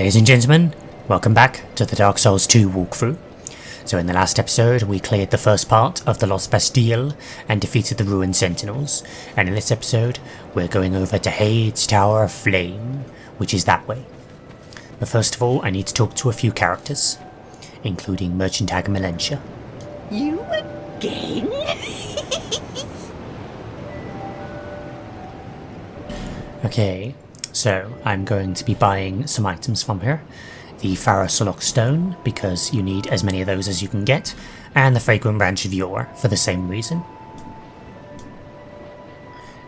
Ladies and gentlemen, welcome back to the Dark Souls 2 walkthrough. So in the last episode we cleared the first part of the Lost Bastille and defeated the ruined sentinels, and in this episode we're going over to Heide's Tower of Flame, which is that way. But first of all I need to talk to a few characters, including Merchant Hag Melentia. You again? Okay, so I'm going to be buying some items from her. The Pharaoh Stone, because you need as many of those as you can get, and the Fragrant Branch of Yore, for the same reason.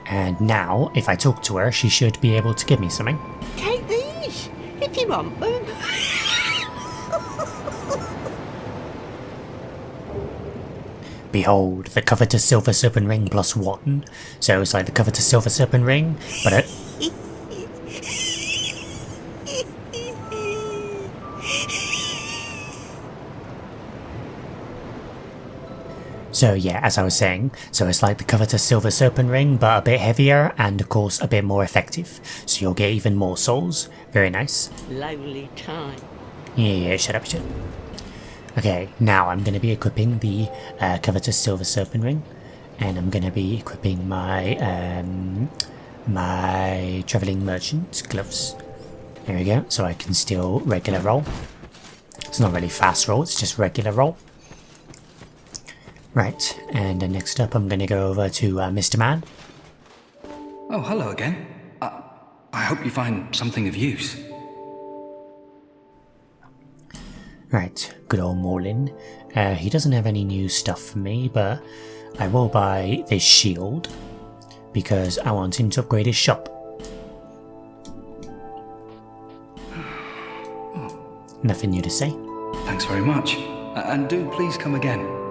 And now, if I talk to her, she should be able to give me something. Take these, if you want them. Behold, the covetous silver serpent ring plus 1. So it's like the covetous silver serpent ring, but So yeah, as I was saying, so it's like the covetous silver serpent ring, but a bit heavier and of course a bit more effective. So you'll get even more souls. Very nice. Lonely time. Yeah, shut up. Okay, now I'm going to be equipping the covetous silver serpent ring, and I'm going to be equipping my my traveling merchant gloves. There we go, so I can still regular roll. It's not really fast roll, it's just regular roll. Right, and next up I'm going to go over to Mr. Man. Oh, hello again. I hope you find something of use. Right, good old Morlin. He doesn't have any new stuff for me, but I will buy this shield because I want him to upgrade his shop. Nothing new to say. Thanks very much. And do please come again.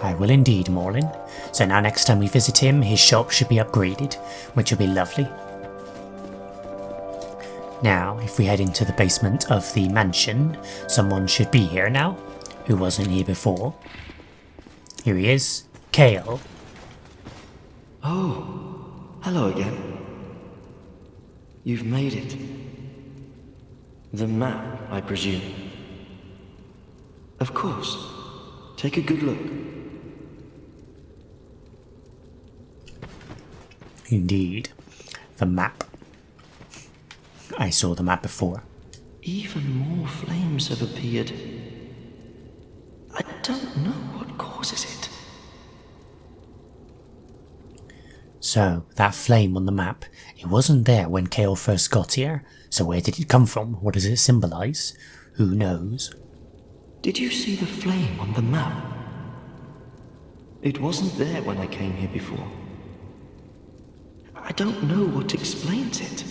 I will indeed, Morlin. So now next time we visit him, his shop should be upgraded, which will be lovely. Now, if we head into the basement of the mansion, someone should be here now, who wasn't here before. Here he is, Kale. Oh, hello again. You've made it. The map, I presume. Of course. Take a good look. Indeed, the map. I saw the map before. Even more flames have appeared. I don't know what causes it. So, that flame on the map, it wasn't there when Kale first got here. So where did it come from? What does it symbolize? Who knows? Did you see the flame on the map? It wasn't there when I came here before. I don't know what explains it.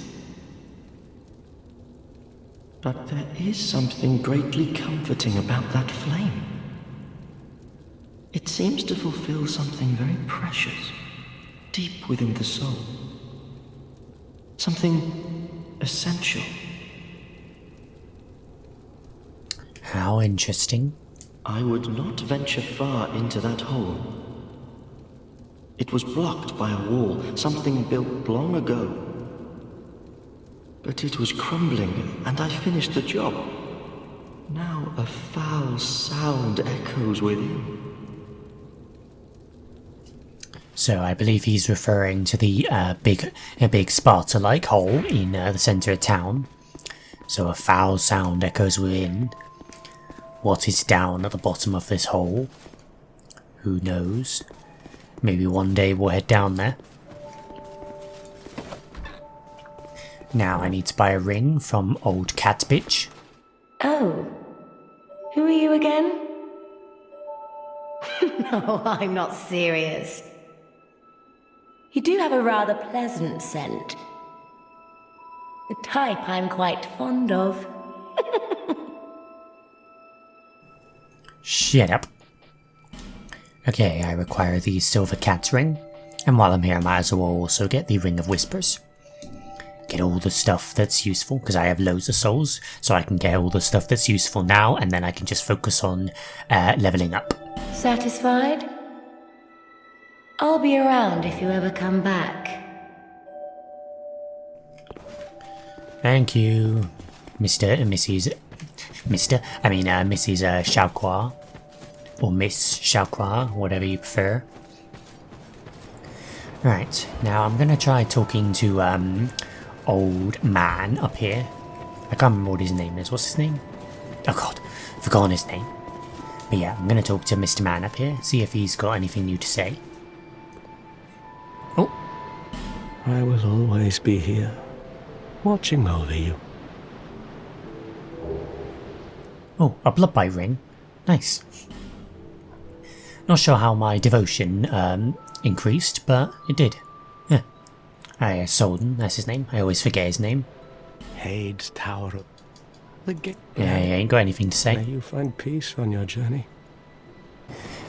But there is something greatly comforting about that flame. It seems to fulfill something very precious, deep within the soul. Something essential. How interesting. I would not venture far into that hole. It was blocked by a wall, something built long ago. But it was crumbling, and I finished the job. Now a foul sound echoes within. So I believe he's referring to the big Sparta-like hole in the centre of town. So a foul sound echoes within. What is down at the bottom of this hole? Who knows? Maybe one day we'll head down there. Now I need to buy a ring from old cat bitch. Oh, who are you again? No, I'm not serious. You do have a rather pleasant scent. The type I'm quite fond of. Shut up. Okay, I require the silver cat ring, and while I'm here I might as well also get the ring of whispers. Get all the stuff that's useful, because I have loads of souls, so I can get all the stuff that's useful now, and then I can just focus on leveling up. Satisfied? I'll be around if you ever come back. Thank you, Mr. and Mrs. Mrs. Chaucroix. Or Miss Chaucroix, whatever you prefer. Right, now I'm gonna try talking to, old man up here. I can't remember what his name is. What's his name? Oh god, I've forgotten his name. But yeah, I'm gonna talk to Mr. Man up here, see if he's got anything new to say. Oh. I will always be here, watching over you. Oh, a blood bite ring. Nice. Not sure how my devotion, increased, but it did. Yeah. Solden, that's his name. I always forget his name. Heide's Tower. The gate. Yeah, he ain't got anything to say. May you find peace on your journey.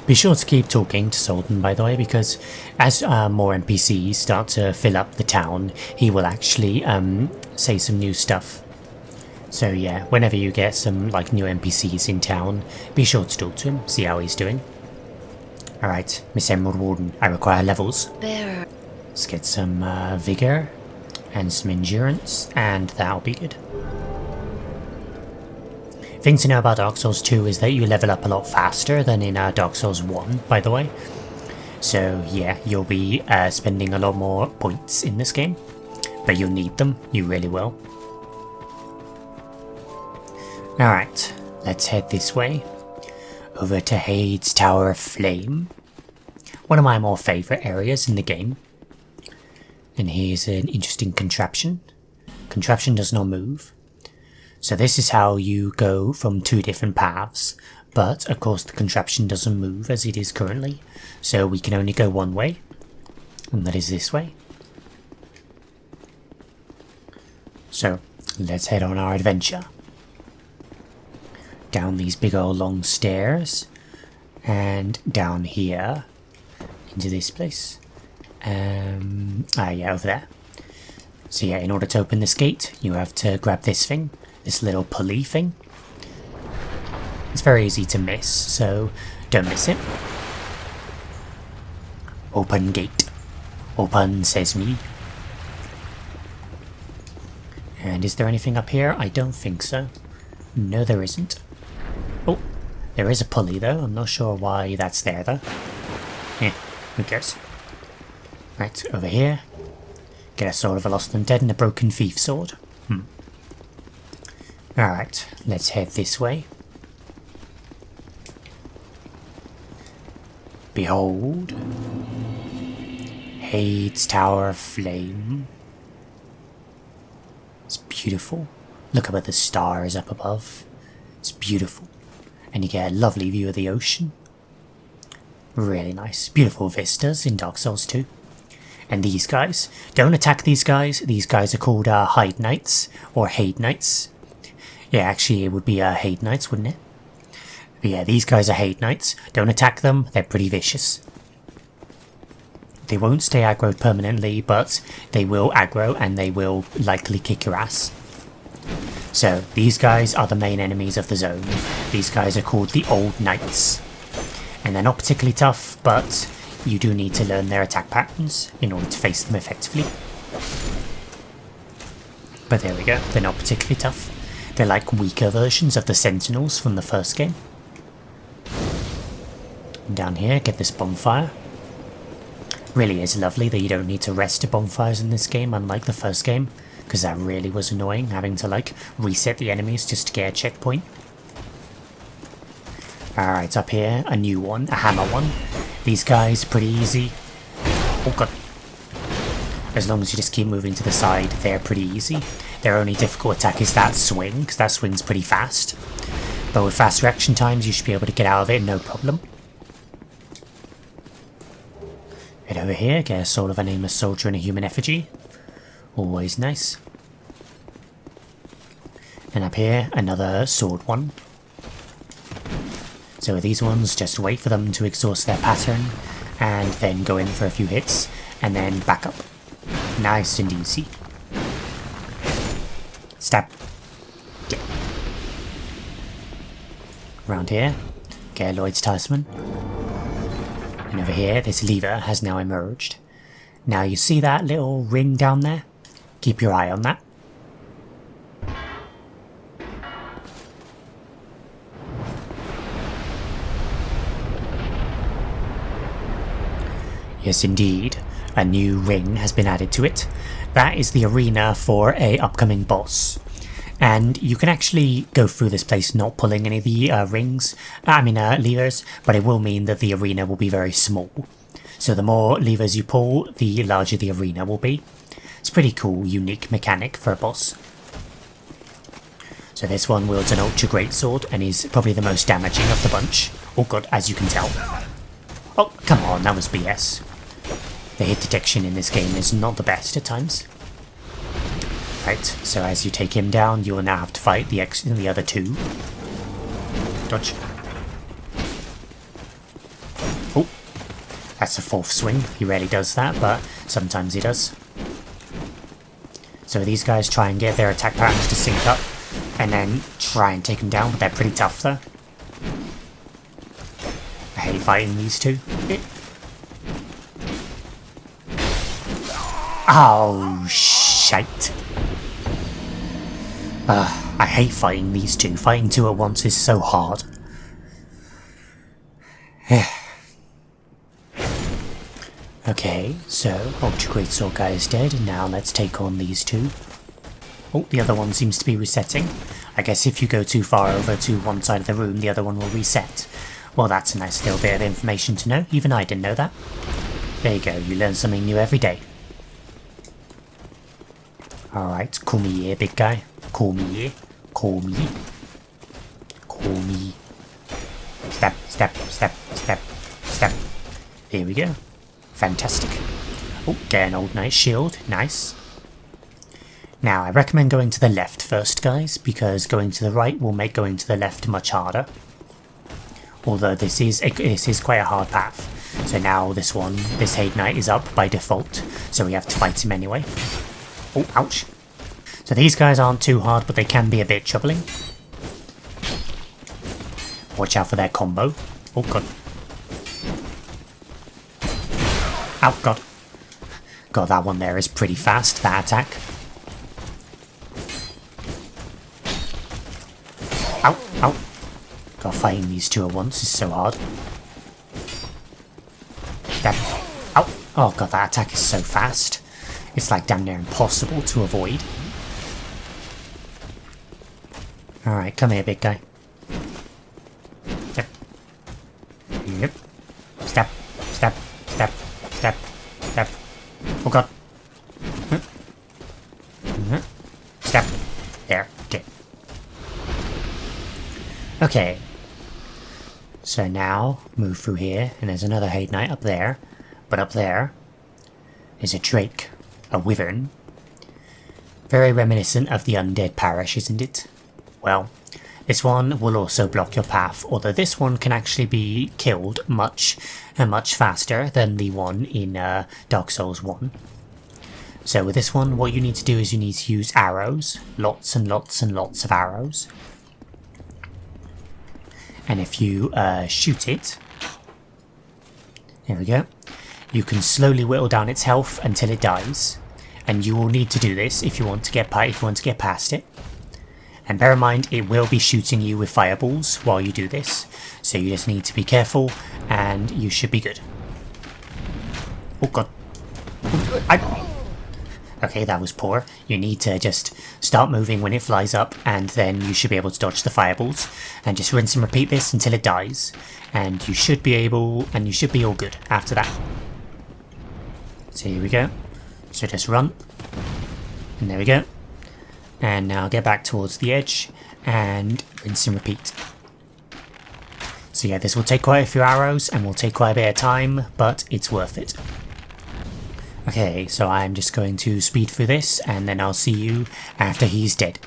Be sure to keep talking to Solden, by the way, because as more NPCs start to fill up the town, he will actually say some new stuff. So yeah, whenever you get some like new NPCs in town, be sure to talk to him, see how he's doing. Alright, Miss Emerald Warden, I require levels. There. Let's get some vigor and some endurance, and that'll be good. Thing to know about Dark Souls 2 is that you level up a lot faster than in Dark Souls 1, by the way. So yeah, you'll be spending a lot more points in this game, but you'll need them, you really will. Alright, let's head this way, over to Heide's Tower of Flame, one of my more favourite areas in the game. And here's an interesting contraption. Contraption does not move. So this is how you go from two different paths, but of course the contraption doesn't move as it is currently, so we can only go one way, and that is this way. So let's head on our adventure. Down these big old long stairs, and down here, into this place. Yeah, over there. So yeah, in order to open this gate, you have to grab this thing, this little pulley thing. It's very easy to miss, so don't miss it. Open gate. Open sesame. And is there anything up here? I don't think so. No, there isn't. Oh, there is a pulley though. I'm not sure why that's there though. Yeah, who cares? Right, over here. Get a Sword of a Lost Undead and a Broken Thief Sword. Alright, let's head this way. Behold. Heide's Tower of Flame. It's beautiful. Look up at the stars up above. It's beautiful. And you get a lovely view of the ocean. Really nice. Beautiful vistas in Dark Souls 2. And these guys, don't attack these guys. These guys are called Heide Knights, or Heide Knights. Yeah, actually it would be Heide Knights, wouldn't it? But yeah, these guys are Heide Knights. Don't attack them, they're pretty vicious. They won't stay aggroed permanently, but they will aggro and they will likely kick your ass. So, these guys are the main enemies of the zone. These guys are called the Old Knights. And they're not particularly tough, but you do need to learn their attack patterns in order to face them effectively. But there we go, they're not particularly tough. They're like weaker versions of the Sentinels from the first game. And down here, get this bonfire. Really is lovely that you don't need to rest at bonfires in this game, unlike the first game, because that really was annoying, having to like reset the enemies just to get a checkpoint. Alright, up here, a new one, a hammer one. These guys, pretty easy. Oh god. As long as you just keep moving to the side, they're pretty easy. Their only difficult attack is that swing, because that swing's pretty fast. But with fast reaction times, you should be able to get out of it no problem. Head over here, get a soul of a nameless soldier and a human effigy. Always nice. And up here, another sword one. So with these ones, just wait for them to exhaust their pattern, and then go in for a few hits, and then back up. Nice and easy. Stab. Get. Around here, get Lloyd's Talisman. And over here, this lever has now emerged. Now you see that little ring down there? Keep your eye on that. Yes, indeed. A new ring has been added to it. That is the arena for a upcoming boss. And you can actually go through this place not pulling any of the levers, but it will mean that the arena will be very small. So the more levers you pull, the larger the arena will be. It's a pretty cool, unique mechanic for a boss. So this one wields an ultra greatsword and is probably the most damaging of the bunch. Oh god, as you can tell. Oh, come on, that was BS. The hit detection in this game is not the best at times. Right, so as you take him down, you will now have to fight the other two. Dodge. Oh, that's a fourth swing. He rarely does that, but sometimes he does. So these guys try and get their attack patterns to sync up, and then try and take him down, but they're pretty tough though. I hate fighting these two. Oh, shite. I hate fighting these two. Fighting two at once is so hard. Okay, so Ultra Greatsword guy is dead, and now let's take on these two. Oh, the other one seems to be resetting. I guess if you go too far over to one side of the room, the other one will reset. Well, that's a nice little bit of information to know. Even I didn't know that. There you go, you learn something new every day. Alright, call me here, big guy. Call me here. Call me. Call me. Step, step, step, step, step. There we go. Fantastic. Oh, get an old knight's shield. Nice. Now, I recommend going to the left first, guys, because going to the right will make going to the left much harder. Although this is quite a hard path. So now this Heide Knight is up by default, so we have to fight him anyway. Oh, ouch. So these guys aren't too hard, but they can be a bit troubling. Watch out for their combo. Oh god. Oh god. God, that one there is pretty fast, that attack. Ow, ow. God, fighting these two at once is so hard. Stab. Ow. Oh god, that attack is so fast. It's like damn near impossible to avoid. Alright, come here, big guy. Yep. Yep. Step, step, step, step, step. Oh god. Step. There. Okay. Okay. So now, move through here, and there's another Heide Knight up there. But up there is a drake. A wyvern. Very reminiscent of the undead parish, isn't it? Well, this one will also block your path, although this one can actually be killed much faster than the one in Dark Souls 1. So with this one, what you need to do is you need to use arrows. Lots and lots and lots of arrows. And if you shoot it, there we go, you can slowly whittle down its health until it dies. And you will need to do this if you want to get past it. And bear in mind, it will be shooting you with fireballs while you do this. So you just need to be careful, and you should be good. Oh god. Okay, that was poor. You need to just start moving when it flies up, and then you should be able to dodge the fireballs. And just rinse and repeat this until it dies. And you should be all good after that. So here we go. So just run. And there we go. And now get back towards the edge and rinse and repeat. So yeah, this will take quite a few arrows and will take quite a bit of time, but it's worth it. Okay, so I'm just going to speed through this and then I'll see you after he's dead.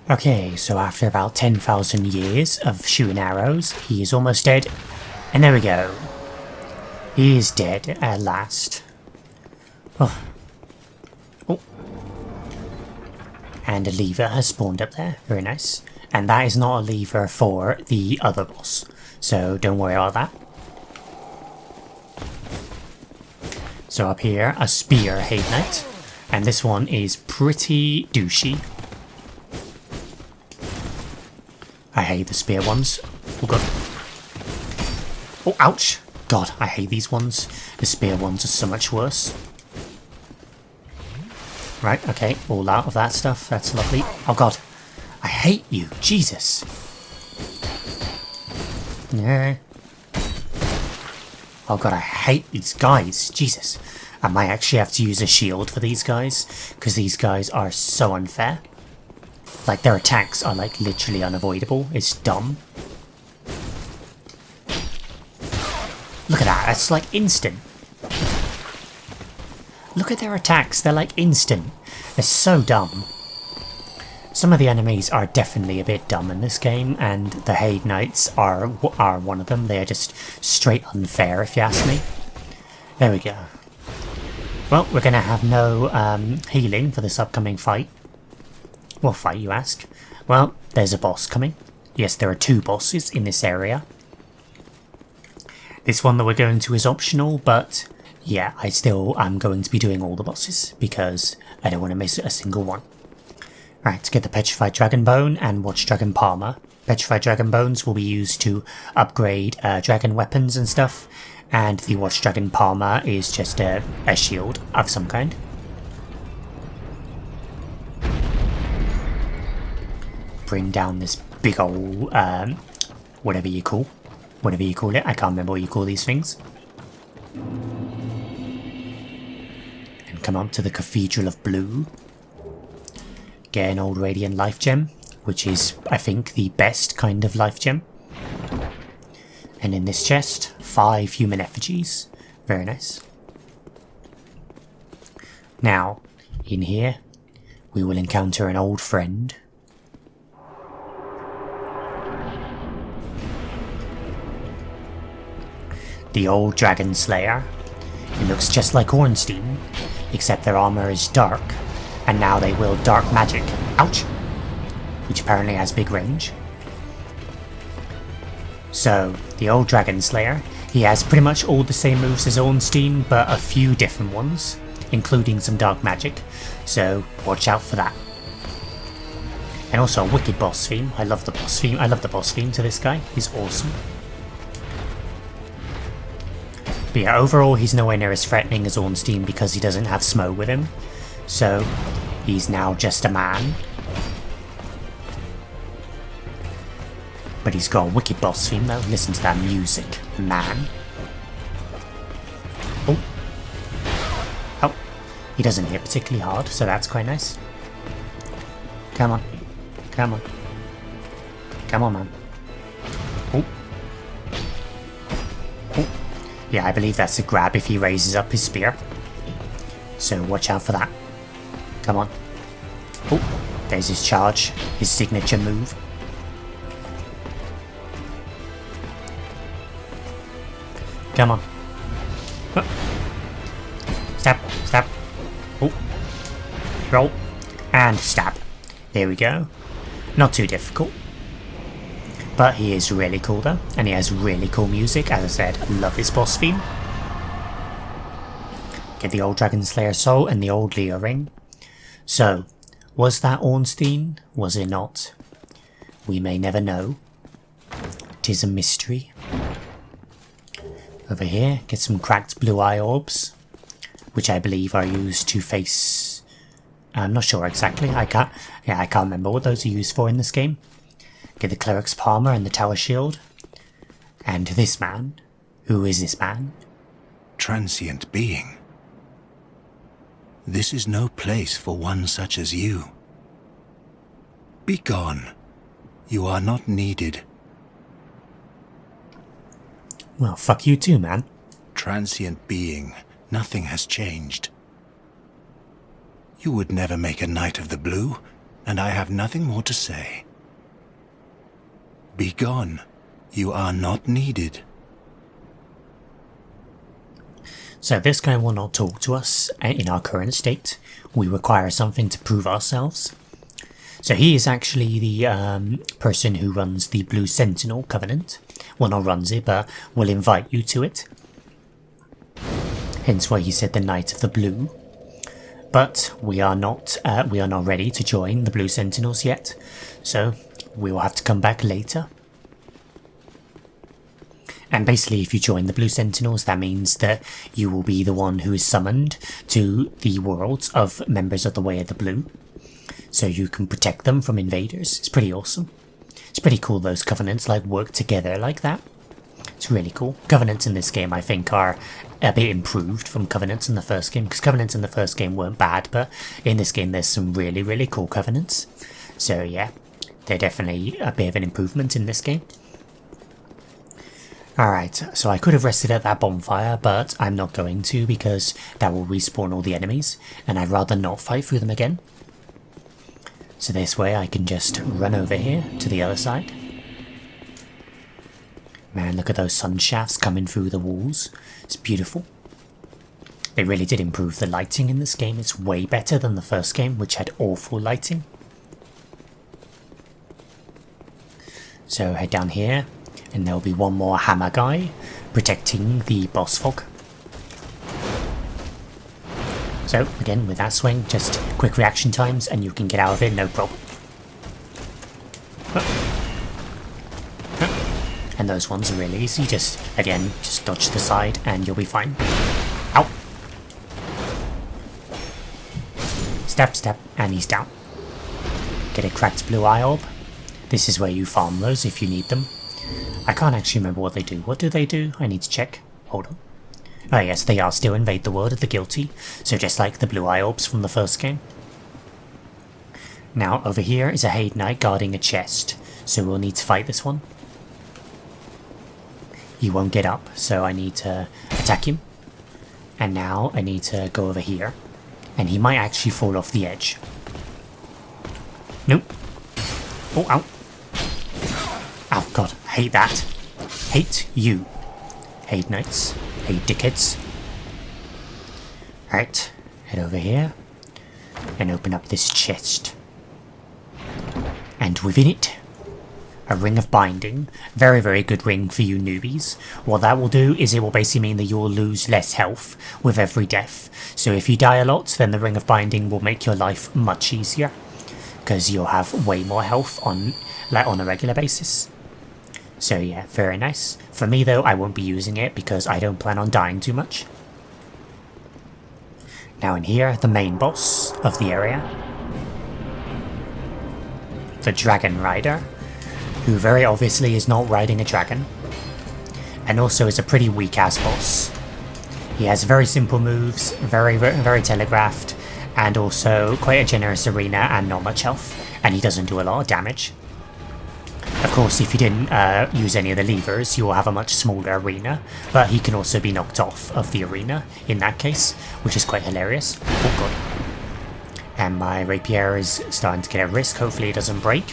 Okay, so after about 10,000 years of shooting arrows, he is almost dead. And there we go. He is dead at last. Oh. Oh. And a lever has spawned up there. Very nice. And that is not a lever for the other boss. So don't worry about that. So up here, a spear Heide Knight. And this one is pretty douchey. I hate the spear ones. Oh god. Oh, ouch! God, I hate these ones. The spear ones are so much worse. Right, okay, all out of that stuff. That's lovely. Oh god. I hate you. Jesus. Yeah. Oh god, I hate these guys. Jesus. I might actually have to use a shield for these guys, because these guys are so unfair. Like, their attacks are, like, literally unavoidable. It's dumb. Look at that, that's, like, instant. Look at their attacks, they're, like, instant. They're so dumb. Some of the enemies are definitely a bit dumb in this game, and the Heide Knights are one of them. They are just straight unfair, if you ask me. There we go. Well, we're going to have no healing for this upcoming fight. What fight, you ask? Well, there's a boss coming. Yes, there are 2 bosses in this area. This one that we're going to is optional, but yeah, I'm going to be doing all the bosses because I don't want to miss a single one. Right, to get the Petrified Dragon Bone and Watch Dragon Palmer. Petrified Dragon Bones will be used to upgrade dragon weapons and stuff, and the Watch Dragon Palmer is just a shield of some kind. Bring down this big old, whatever you call it. I can't remember what you call these things. And come up to the Cathedral of Blue. Get an old Radiant Life Gem, which is, I think, the best kind of Life Gem. And in this chest, 5 human effigies. Very nice. Now, in here, we will encounter an old friend. The old Dragon Slayer. It looks just like Ornstein, except their armor is dark, and now they wield dark magic. Ouch! Which apparently has big range. So, the old Dragon Slayer, he has pretty much all the same moves as Ornstein, but a few different ones, including some dark magic, so watch out for that. And also a wicked boss theme. I love the boss theme to this guy. He's awesome. But yeah, overall he's nowhere near as threatening as Ornstein because he doesn't have Smo with him. So, he's now just a man. But he's got a wicked boss theme though. Listen to that music, man. Oh. Oh. He doesn't hit particularly hard, so that's quite nice. Come on. Come on. Come on, man. Oh. Oh. Yeah, I believe that's a grab if he raises up his spear. So watch out for that. Come on. Oh, there's his charge. His signature move. Come on. Oh. Stab. Stab. Oh. Roll. And stab. There we go. Not too difficult. But he is really cool though, and he has really cool music. As I said, I love his boss theme. Get the old Dragon Slayer soul and the old Leo ring. So, was that Ornstein? Was it not? We may never know. 'Tis a mystery. Over here, get some cracked blue eye orbs, which I believe are used to face... I'm not sure exactly. I can't remember what those are used for in this game. Get the Cleric's Palmer and the Tower Shield. And this man. Who is this man? Transient being. This is no place for one such as you. Be gone. You are not needed. Well, fuck you too, man. Transient being. Nothing has changed. You would never make a Knight of the Blue. and I have nothing more to say. Be gone. You are not needed. So this guy will not talk to us in our current state. We require something to prove ourselves. So he is actually the person who runs the Blue Sentinel Covenant. Well, not runs it, but will invite you to it. Hence why he said the Knight of the Blue. But we are not ready to join the Blue Sentinels yet, so we will have to come back later. And basically, if you join the Blue Sentinels, that means that you will be the one who is summoned to the worlds of members of the Way of the Blue. So you can protect them from invaders. It's pretty awesome. It's pretty cool those Covenants like work together like that. It's really cool. Covenants in this game, I think, are a bit improved from Covenants in the first game, because Covenants in the first game weren't bad, but in this game there's some really, really cool Covenants. So yeah, they're definitely a bit of an improvement in this game. Alright, so I could have rested at that bonfire, but I'm not going to because that will respawn all the enemies, and I'd rather not fight through them again. So this way I can just run over here to the other side. Man, look at those sun shafts coming through the walls. It's beautiful. They really did improve the lighting in this game. It's way better than the first game, which had awful lighting. So head down here, and there'll be one more hammer guy protecting the boss fog. So again, with that swing, just quick reaction times and you can get out of it no problem. And those ones are really easy, just dodge to the side and you'll be fine. Ow! Step, step, and he's down. Get a cracked blue eye orb. This is where you farm those if you need them. I can't actually remember what they do. What do they do? I need to check. Hold on. Oh yes, they are still invade the world of the guilty, so just like the blue eye orbs from the first game. Now over here is a Heide Knight guarding a chest, so we'll need to fight this one. He won't get up, so I need to attack him. And now I need to go over here, and he might actually fall off the edge. Nope. Oh, ow. Oh god, hate that. Hate you. Heide Knights. Hey dickheads. Alright, head over here and open up this chest. And within it, a ring of binding. Very, very good ring for you newbies. What that will do is it will basically mean that you will lose less health with every death. So if you die a lot, then the ring of binding will make your life much easier, because you'll have way more health on a regular basis. So yeah, very nice. For me though, I won't be using it because I don't plan on dying too much. Now in here, the main boss of the area. The Dragon Rider, who very obviously is not riding a dragon. And also is a pretty weak ass boss. He has very simple moves, very telegraphed, and also quite a generous arena and not much health. And he doesn't do a lot of damage. Of course, if you didn't use any of the levers, you will have a much smaller arena, but he can also be knocked off of the arena in that case, which is quite hilarious. Oh god. And my rapier is starting to get at risk. Hopefully it doesn't break.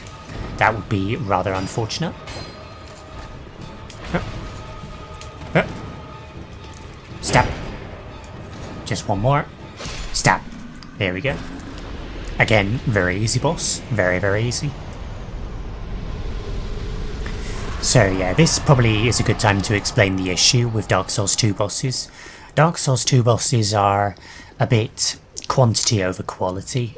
That would be rather unfortunate. Stab. Just one more. Stab. There we go. Again, very easy boss. Very, very easy. So yeah, this probably is a good time to explain the issue with Dark Souls 2 bosses. Dark Souls 2 bosses are a bit quantity over quality.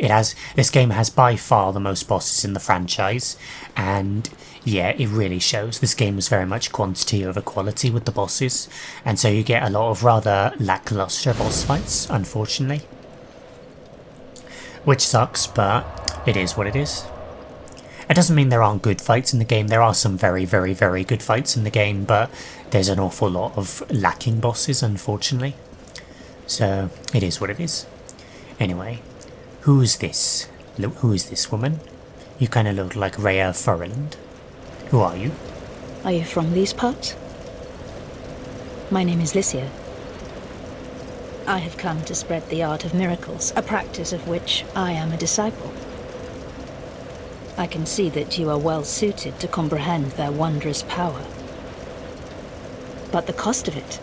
This game has by far the most bosses in the franchise, and yeah, it really shows. This game was very much quantity over quality with the bosses, and so you get a lot of rather lackluster boss fights, unfortunately. Which sucks, but it is what it is. It doesn't mean there aren't good fights in the game. There are some very, very, very good fights in the game, but there's an awful lot of lacking bosses, unfortunately. So, it is what it is. Anyway, who is this? Who is this woman? You kind of look like Rhea Furland. Who are you? Are you from these parts? My name is Lycia. I have come to spread the art of miracles, a practice of which I am a disciple. I can see that you are well suited to comprehend their wondrous power. But the cost of it,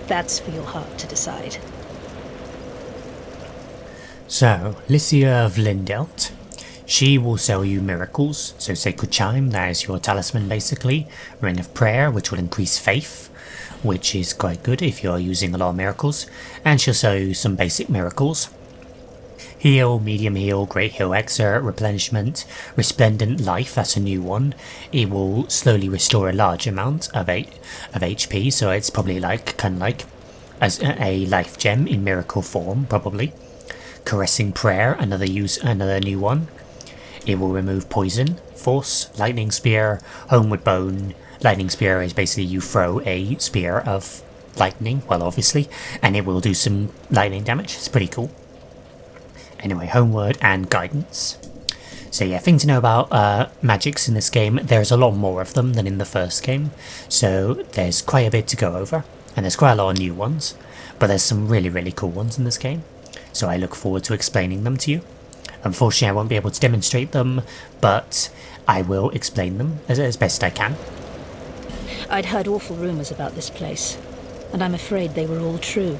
that's for your heart to decide. So, Lycia of Lindelt. She will sell you miracles, so Sacred Chime, that is your talisman basically. Ring of Prayer, which will increase faith, which is quite good if you're using a lot of miracles. And she'll sell you some basic miracles. Heal, Medium Heal, Great Heal Exert, Replenishment, Resplendent Life, that's a new one. It will slowly restore a large amount of HP, so it's probably kind of like as a life gem in miracle form, probably. Caressing Prayer, another new one. It will remove poison, force, lightning spear, homeward bone. Lightning spear is basically you throw a spear of lightning, well obviously, and it will do some lightning damage. It's pretty cool. Anyway, homeward and guidance. So yeah, thing to know about magics in this game, there's a lot more of them than in the first game, so there's quite a bit to go over, and there's quite a lot of new ones, but there's some really cool ones in this game, so I look forward to explaining them to you. Unfortunately, I won't be able to demonstrate them, but I will explain them as best I can. I'd heard awful rumours about this place, and I'm afraid they were all true.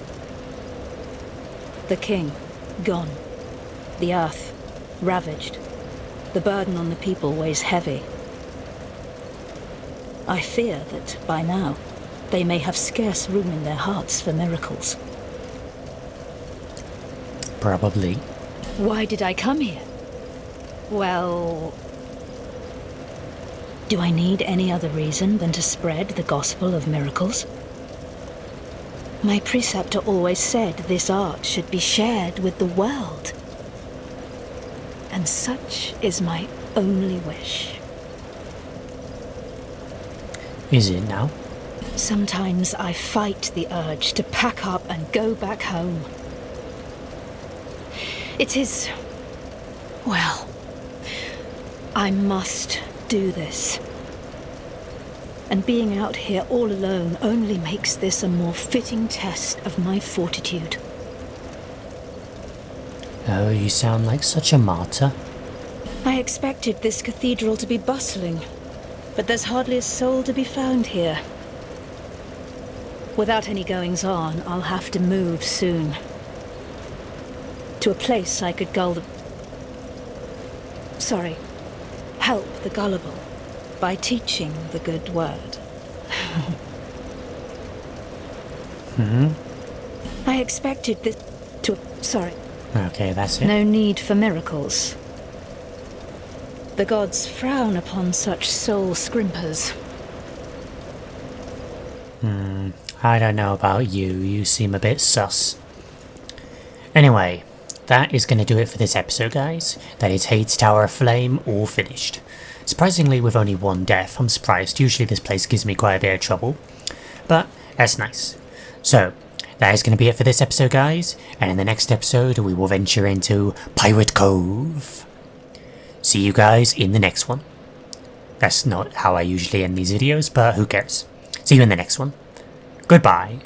The king, gone. The earth, ravaged. The burden on the people weighs heavy. I fear that, by now, they may have scarce room in their hearts for miracles. Probably. Why did I come here? Well... do I need any other reason than to spread the gospel of miracles? My preceptor always said this art should be shared with the world. And such is my only wish. Is it now? Sometimes I fight the urge to pack up and go back home. It is... well, I must do this. And being out here all alone only makes this a more fitting test of my fortitude. Oh, you sound like such a martyr. I expected this cathedral to be bustling, but there's hardly a soul to be found here. Without any goings-on, I'll have to move soon. To a place I could help the gullible by teaching the good word. I expected this to... Okay, that's it. No need for miracles. The gods frown upon such soul scrimpers. I don't know about you, you seem a bit sus. Anyway, that is going to do it for this episode, guys. That is Heide's Tower of Flame, all finished. Surprisingly, with only one death, I'm surprised. Usually this place gives me quite a bit of trouble, but that's nice. So, that is going to be it for this episode, guys, and in the next episode we will venture into Pirate Cove. See you guys in the next one. That's not how I usually end these videos, but who cares. See you in the next one. Goodbye.